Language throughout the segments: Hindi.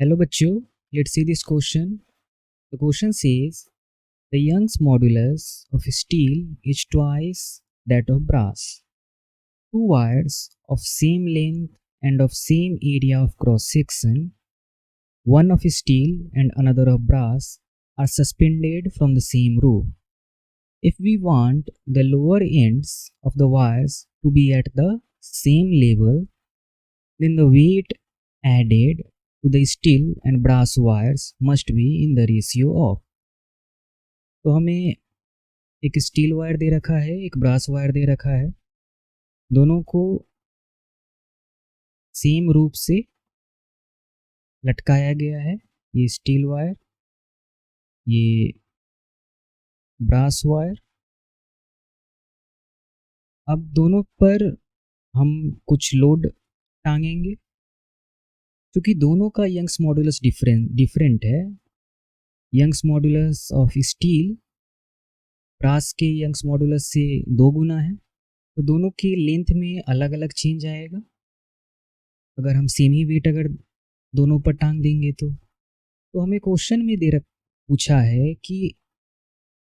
Hello बच्चों, let's see this question. The question says the Young's modulus of steel is twice that of brass. Two wires of same length and of same area of cross section, one of steel and another of brass, are suspended from the same rope. If we want the lower ends of the wires to be at the same level, then the weight added to the steel and brass wires must be in the ratio of। तो हमें एक स्टील वायर दे रखा है, एक ब्रास वायर दे रखा है, दोनों को सेम रूप से लटकाया गया है। ये स्टील वायर, ये ब्रास वायर। अब दोनों पर हम कुछ लोड टांगेंगे। क्योंकि दोनों का यंग्स मॉडुलस डिफरेंट है। Young's modulus of steel brass के यंग्स मॉडुलस से 2 गुना है, तो दोनों की लेंथ में अलग अलग चेंज आएगा। अगर हम सेम ही वेट अगर दोनों पर टांग देंगे तो हमें क्वेश्चन में पूछा है कि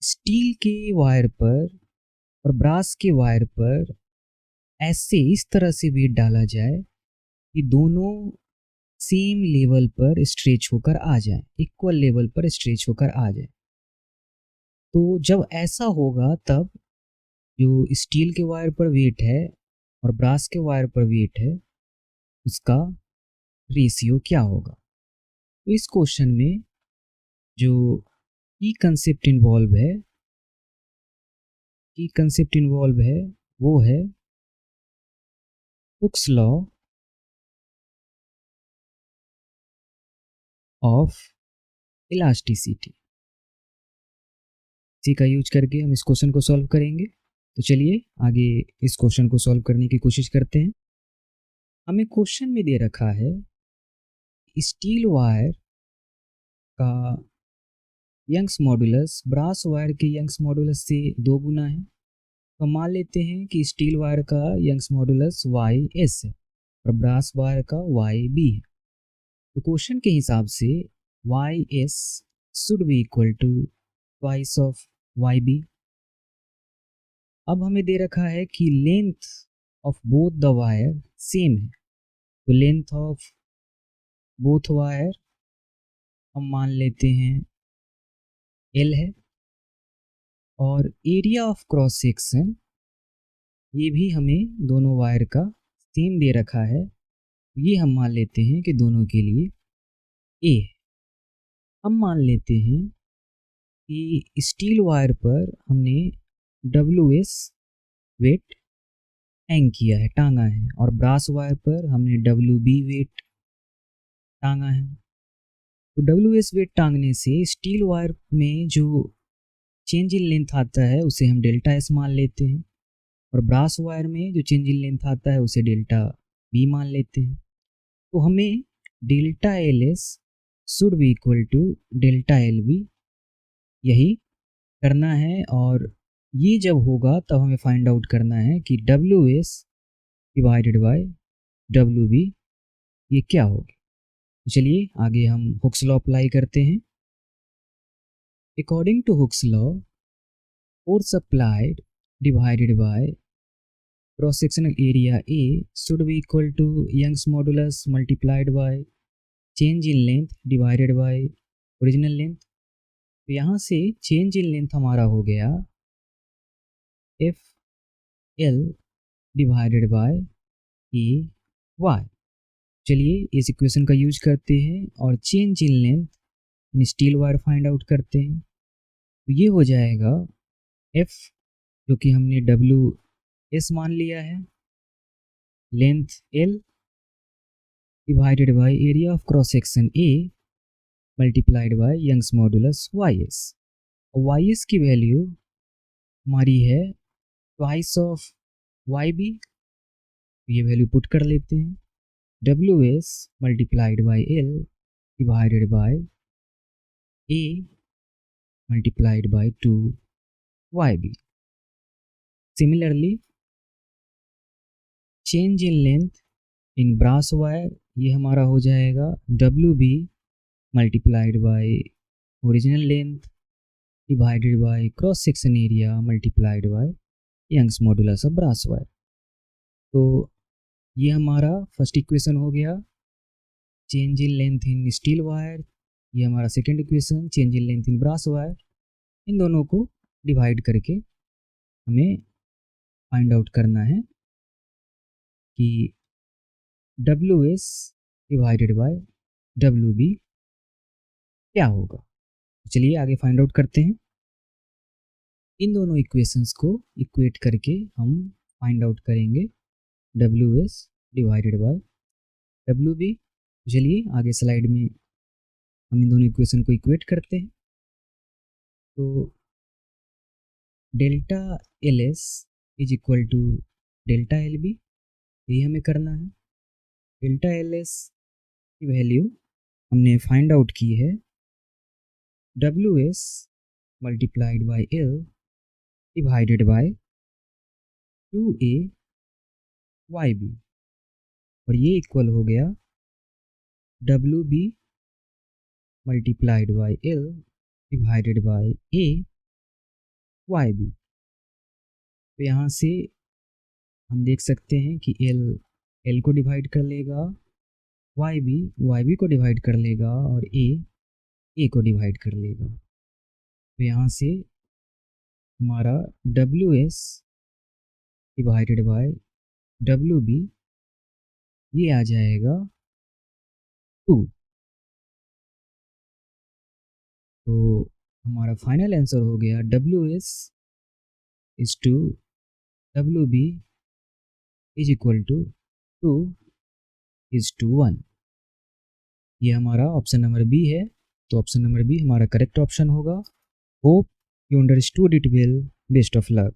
स्टील के वायर पर और ब्रास के वायर पर ऐसे इस तरह से वेट डाला जाए कि दोनों सेम लेवल पर स्ट्रेच होकर आ जाए, इक्वल लेवल पर स्ट्रेच होकर आ जाए। तो जब ऐसा होगा तब जो स्टील के वायर पर वेट है और ब्रास के वायर पर वेट है उसका रेशियो क्या होगा। तो इस क्वेश्चन में जो की कंसेप्ट इन्वॉल्व है वो है हुक्स लॉ ऑफ इलास्टिसिटी। इसी का यूज करके हम इस क्वेश्चन को सॉल्व करेंगे। तो चलिए आगे इस क्वेश्चन को सॉल्व करने की कोशिश करते हैं। हमें क्वेश्चन में दे रखा है स्टील वायर का यंग्स मॉडुलस ब्रास वायर के यंग्स मॉडुलस से 2 गुना है। तो मान लेते हैं कि स्टील वायर का यंग्स मॉडुलस YS है और ब्रास वायर का YB है। तो क्वेश्चन के हिसाब से YS should be equal to twice of YB। अब हमें दे रखा है कि length of both the wire same है, तो लेंथ ऑफ बोथ वायर हम मान लेते हैं L है और एरिया ऑफ क्रॉस सेक्शन ये भी हमें दोनों वायर का सेम दे रखा है, ये हम मान लेते हैं कि दोनों के लिए A है। हम मान लेते हैं कि स्टील वायर पर हमने WS वेट हैंग किया है, टांगा है, और ब्रास वायर पर हमने WB वेट टांगा है। तो WS वेट टांगने से स्टील वायर में जो चेंज इन लेंथ आता है उसे हम डेल्टा S मान लेते हैं और ब्रास वायर में जो चेंज इन लेंथ आता है उसे डेल्टा B मान लेते हैं। तो हमें delta LS should be equal to delta LB यही करना है, और ये जब होगा तब हमें फाइंड आउट करना है कि WS डिवाइडेड बाय WB ये क्या होगी। तो चलिए आगे हम हुक्स लॉ अप्लाई करते हैं। According to Hooke's law, force applied divided by cross sectional area A should be equal to Young's modulus multiplied by change in length divided by original length। तो यहाँ से चेंज इन लेंथ हमारा हो गया FL डिवाइडेड बाय AY। चलिए इस इक्वेशन का यूज करते हैं और change in length in steel wire find out करते हैं। तो ये हो जाएगा F जो कि हमने WS मान लिया है, length L divided by area of cross section A multiplied by Young's modulus YS। और YS की वैल्यू हमारी है ट्वाइस ऑफ YB। ये वैल्यू पुट कर लेते हैं, WS multiplied by L divided by A multiplied by 2YB। Similarly, change in length in brass wire ये हमारा हो जाएगा W B multiplied by original length divided by cross section area multiplied by Young's modulus of brass wire. तो ये हमारा फर्स्ट इक्वेशन हो गया, change in length in steel wire. ये हमारा second equation, change in length in brass wire. इन दोनों को डिवाइड करके हमें फाइंड आउट करना है कि W S divided by W B क्या होगा। चलिए आगे फाइंड आउट करते हैं। इन दोनों इक्वेशंस को इक्वेट करके हम फाइंड आउट करेंगे W S divided by W B. चलिए आगे स्लाइड में हम इन दोनों इक्वेशन को इक्वेट करते हैं। तो delta L S is equal to delta L B, यही हमें करना है। डेल्टा एल एस की वैल्यू हमने फाइंड आउट की है W S multiplied by L divided by 2a Y B, और ये इक्वल हो गया W B multiplied by L divided by A Y B. तो यहाँ से हम देख सकते हैं कि एल को डिवाइड कर लेगा, वाई बी को डिवाइड कर लेगा, और ए को डिवाइड कर लेगा। तो यहाँ से हमारा W S divided by W B ये आ जाएगा 2। तो हमारा फाइनल आंसर हो गया W S is to W B is equal to 2 is to 1। ये हमारा ऑप्शन नंबर बी है। तो ऑप्शन नंबर बी हमारा करेक्ट ऑप्शन होगा। Hope you understood it well. Best of luck.